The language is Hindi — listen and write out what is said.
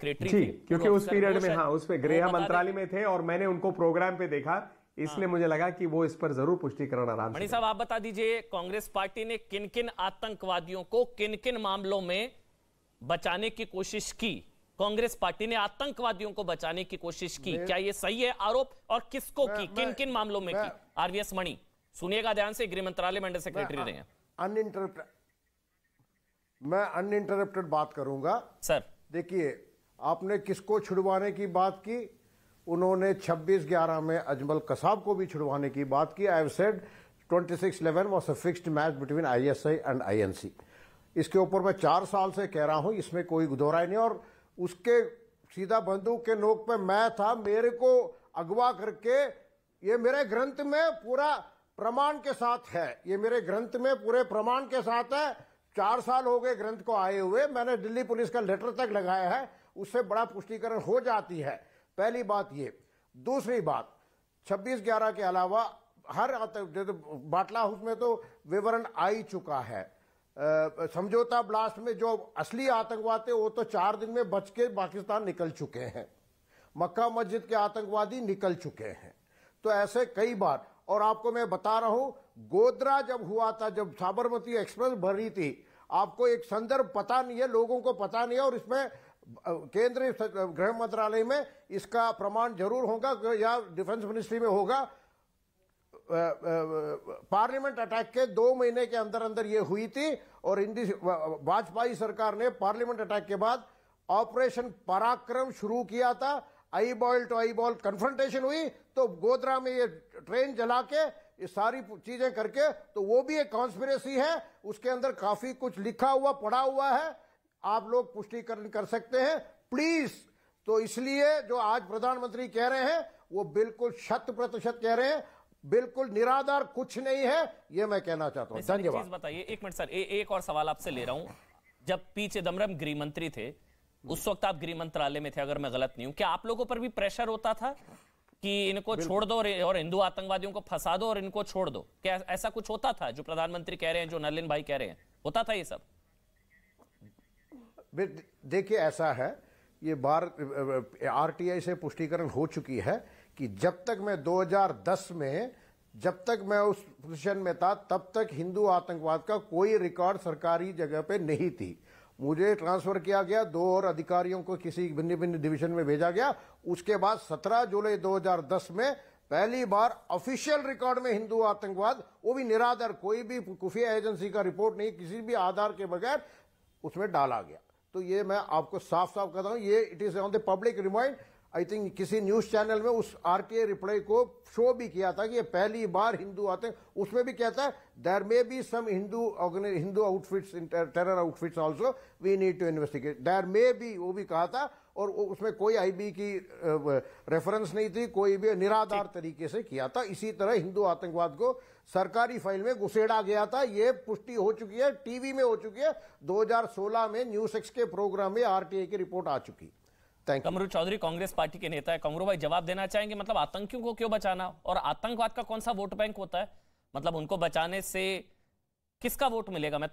सेक्रेटरी जी, थे, क्योंकि उस पीरियड में हाँ उस पे गृह मंत्रालय में थे और मैंने उनको प्रोग्राम पे देखा, इसलिए मुझे लगा कि वो इस पर जरूर पुष्टिकरण आराम से। मणि साहब, आप बता दीजिए, कांग्रेस पार्टी ने किन किन आतंकवादियों को किन किन मामलों में बचाने की कोशिश की? कांग्रेस पार्टी ने आतंकवादियों को बचाने की कोशिश की, क्या यह सही है आरोप? और किसको की, किन किन मामलों में की? आरवीएस मणि, सुनिएगा ध्यान से, गृह मंत्रालय में अंडर सेक्रेटरी रहे हैं। मैं अनइंटरप्टेड बात करूंगा सर। देखिए, आपने किसको छुड़वाने की बात की? उन्होंने 26/11 में अजमल कसाब को भी छुड़वाने की बात की। I have said 26/11 was a fixed match between ISI and INC. इसके ऊपर मैं 4 साल से कह रहा हूं, इसमें कोई दोहराई नहीं। और उसके सीधा बंदूक के नोक पे मैं था, मेरे को अगवा करके, ये मेरे ग्रंथ में पूरा प्रमाण के साथ है, ये मेरे ग्रंथ में पूरे प्रमाण के साथ है। 4 साल हो गए ग्रंथ को आए हुए, मैंने दिल्ली पुलिस का लेटर तक लगाया है, उससे बड़ा पुष्टिकरण हो जाती है। पहली बात ये। दूसरी बात, 26/11 के अलावा हर बाटला हाउस में तो विवरण आ ही चुका है। समझौता ब्लास्ट में जो असली आतंकवादी थे वो तो 4 दिन में बच के पाकिस्तान निकल चुके हैं। मक्का मस्जिद के आतंकवादी निकल चुके हैं। तो ऐसे कई बार। और आपको मैं बता रहा हूं, गोधरा जब हुआ था, जब साबरमती एक्सप्रेस भरी थी, आपको एक संदर्भ पता नहीं है, लोगों को पता नहीं है, और इसमें केंद्रीय गृह मंत्रालय में इसका प्रमाण जरूर होगा या डिफेंस मिनिस्ट्री में होगा। पार्लियामेंट अटैक के 2 महीने के अंदर अंदर ये हुई थी। और वाजपेयी सरकार ने पार्लियामेंट अटैक के बाद ऑपरेशन पराक्रम शुरू किया था। Eyeball to eyeball confrontation हुई, तो गोधरा में ये ट्रेन जला के ये सारी चीजें करके, तो वो भी एक कॉन्स्पिरेसी है। उसके अंदर काफी कुछ लिखा हुआ पड़ा हुआ है, आप लोग पुष्टिकरण कर सकते हैं प्लीज। तो इसलिए जो आज प्रधानमंत्री कह रहे हैं वो बिल्कुल 100% कह रहे हैं, बिल्कुल निराधार कुछ नहीं है, ये मैं कहना चाहता हूं। धन्यवाद। बताइए, एक मिनट सर, एक और सवाल आपसे ले रहा हूं। जब पी चिदम्बरम गृह मंत्री थे, उस वक्त आप गृह मंत्रालय में थे, अगर मैं गलत नहीं हूं, क्या आप लोगों पर भी प्रेशर होता था कि इनको छोड़ दो और हिंदू आतंकवादियों को फंसा दो और इनको छोड़ दो? क्या ऐसा कुछ होता था जो प्रधानमंत्री कह रहे हैं, जो नलिन भाई कह रहे हैं, होता था ये सब? देखिए, ऐसा है, ये आरटीआई से पुष्टिकरण हो चुकी है कि जब तक मैं 2010 में, जब तक मैं उस पोजीशन में था, तब तक हिंदू आतंकवाद का कोई रिकॉर्ड सरकारी जगह पे नहीं थी। मुझे ट्रांसफर किया गया, 2 और अधिकारियों को किसी भिन्न भिन्न डिवीजन में भेजा गया। उसके बाद 17 जुलाई 2010 में पहली बार ऑफिशियल रिकॉर्ड में हिंदू आतंकवाद, वो भी निराधार, कोई भी खुफिया एजेंसी का रिपोर्ट नहीं, किसी भी आधार के बगैर उसमें डाला गया। तो ये मैं आपको साफ साफ कहता हूं, ये it is on the public remind. I think किसी न्यूज चैनल में उस आरटीआई रिप्लाई को शो भी किया था कि ये पहली बार हिंदू आते हैं। उसमें भी कहता है there may be some Hindu outfits, terror outfits also, we need to investigate, there may be, वो भी कहा था। और उसमें कोई आईबी की रेफरेंस नहीं थी, कोई भी निराधार तरीके से किया था। इसी तरह हिंदू आतंकवाद को सरकारी फाइल में घुसेड़ा गया था। ये पुष्टि हो चुकी है, टीवी में हो चुकी है। 2016 में न्यूज एक्स के प्रोग्राम में आरटीआई की रिपोर्ट आ चुकी। कमरू चौधरी कांग्रेस पार्टी के नेता है। कमरू भाई, जवाब देना चाहेंगे? मतलब आतंकियों को क्यों बचाना, और आतंकवाद का कौन सा वोट बैंक होता है? मतलब उनको बचाने से किसका वोट मिलेगा? मैं तो